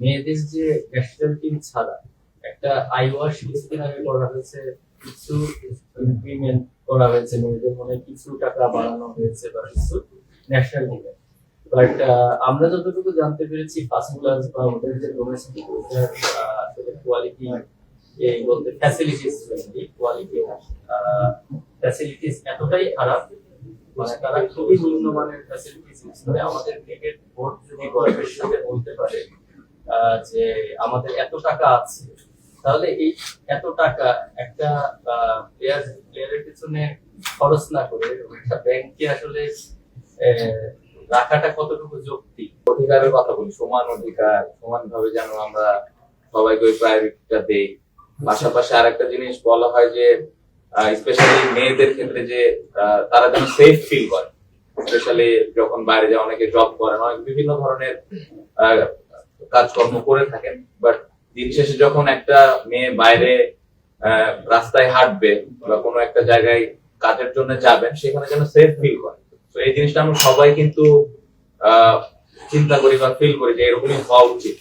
মেয়েদের যে national team ছাড়া একটা আইওয়াশ কিছুদিন আগে করা হয়েছে, কিছু ইনক্রিমেন্ট করা হয়েছে, মেয়েদের মনে হয় কিছু টাকা বাড়ানো হয়েছে বা কিছু ন্যাশনাল টিমে। বাট আমরা যতটুকু জানতে পেরেছি ফার্স্ট ক্লাস বা ওদের যে ডোমেস্টিক আসলে কোয়ালিটি এই বলতে ফ্যাসিলিটিস কোয়ালিটি ফ্যাসিলিটিস এতটাই খারাপ, মানে তারা খুবই নিম্নমানের ফ্যাসিলিটিস ইউজ করে। আমাদের ক্রিকেট বোর্ড যদি গর্বের সাথে বলতে পারে যে আমাদের এত টাকা আছে, তাহলে এই এত টাকা একটা প্লেয়ারের পিছনে খরচ না করে একটা ব্যাংকে আসলে রাখাটা কতটুকু যুক্তি? অধিকারের কথা বলি, সমান অধিকার সমানভাবে যেন আমরা সবাইকে ওই প্রায়োরিটিটা দেই। পাশাপাশি আরেকটা জিনিস বলা হয় যে স্পেশালি মেয়েদের ক্ষেত্রে যে তারা যেন সেফ ফিল করে, স্পেশালি যখন বাইরে যায়, অনেকে জব করেন, অনেক বিভিন্ন ধরনের কাজকর্ম করে থাকেন, বাট দিন শেষে যখন একটা মেয়ে বাইরে রাস্তায় হাঁটবে বা কোনো একটা জায়গায় কাজের জন্য যাবেন, সেখানে যেন সেফ ফিল করে। তো এই জিনিসটা আমরা সবাই কিন্তু চিন্তা করি বা ফিল করি যে এরকমই হওয়া উচিত।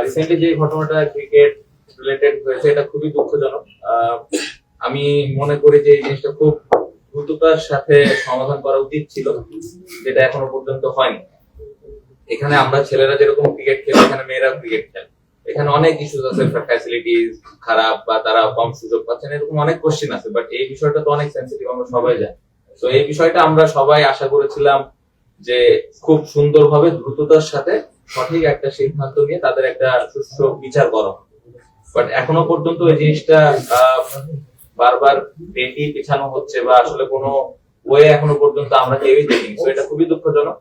রিসেন্টলি যে ঘটনাটা ক্রিকেট রিলেটেড হয়েছে, এটা খুবই দুঃখজনক। আমি মনে করি যে এই জিনিসটা খুব দ্রুততার সাথে সমাধান করা উচিত ছিল, যেটা এখনো পর্যন্ত হয়নি। এখানে আমরা ছেলেরা যেরকম ক্রিকেট খেলি, এখানে মেয়েরা ক্রিকেট খেলে। এখানে অনেক ইস্যুস আছে, ফ্যাসিলিটিস খারাপ বা তারা কম সুযোগ পাচ্ছেন, এরকম অনেক কোশ্চেন আছে। বাট এই বিষয়টা তো অনেক সেন্সিটিভ, আমরা সবাই জানি। তো এই বিষয়টা আমরা সবাই আশা করেছিলাম যে খুব সুন্দরভাবে দ্রুততার সাথে সঠিক একটা সিদ্ধান্ত নিয়ে তাদের একটা সুষ্ঠু বিচার করা। বাট এখনো পর্যন্ত এই জিনিসটা বারবার ডেটই পিছানো হচ্ছে বা আসলে কোনো ওয়ে এখনো পর্যন্ত আমরা কেউই দেখিনি। তো এটা খুবই দুঃখজনক,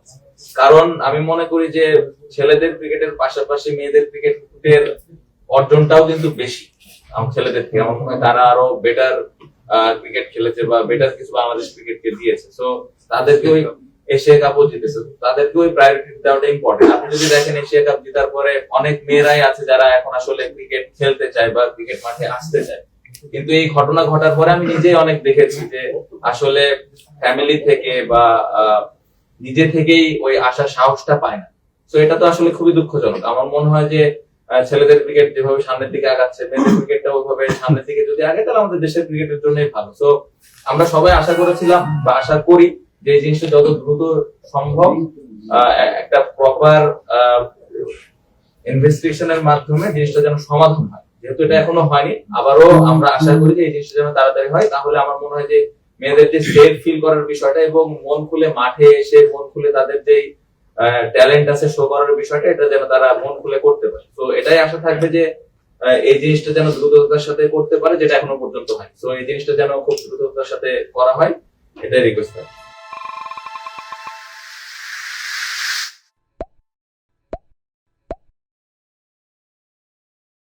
কারণ আমি মনে করি যে ছেলেদের ক্রিকেটের পাশাপাশি মেয়েদের ক্রিকেটের অর্জনটাও কিন্তু বেশি ছেলেদের থেকে। আমার মনে হয় তারা আরো বেটার ক্রিকেট খেলেছে বা বেটার কিছু বাংলাদেশ ক্রিকেটকে দিয়েছে। তো তাদেরকে ওই এশিয়া কাপও জিতেছে, তাদেরকে ওই প্রায়োরিটি দেওয়াটা ইম্পর্টেন্ট। আপনি যদি দেখেন এশিয়া কাপ জেতার পরে অনেক মেয়েরাই আছে যারা এখন আসলে ক্রিকেট খেলতে চায় বা ক্রিকেট মাঠে আসতে চায়, কিন্তু এই ঘটনা ঘটার পরে আমি নিজেই অনেক দেখেছি যে আসলে ফ্যামিলি থেকে বা নিজে থেকেই ওই আসার সাহসটা পায় না। তো এটা তো আসলে খুবই দুঃখজনক। আমার মনে হয় যে ছেলেদের ক্রিকেট যেভাবে সামনের দিকে আগাচ্ছে, মেয়েদের ক্রিকেটটা ওইভাবে সামনের দিকে যদি আগে, তাহলে আমাদের দেশের ক্রিকেটের জন্যই ভালো। তো আমরা সবাই আশা করেছিলাম বা আশা করি যে এই জিনিসটা যত দ্রুত সম্ভব একটা প্রপার ইনভেস্টিগেশনের মাধ্যমে জিনিসটা যেন সমাধান হয়। যেহেতু এটা এখনো হয়নি, আবারও আমরা আশা করি যে এই জিনিসটা যেন তাড়াতাড়ি হয়। তাহলে আমার মনে হয় যে মেয়েদের যে সেফ ফিল করার বিষয়টা এবং মন খুলে মাঠে এসে মন খুলে তাদের যে ট্যালেন্ট আছে শো করার বিষয়টা, এটা যেন তারা মন খুলে করতে পারে। তো এটাই আশা থাকবে যে এই জিনিসটা যেন দ্রুততার সাথে করতে পারে, যেটা এখনো পর্যন্ত হয়। তো এই জিনিসটা যেন খুব দ্রুততার সাথে করা হয়, এটাই রিকোয়েস্ট থাকবে।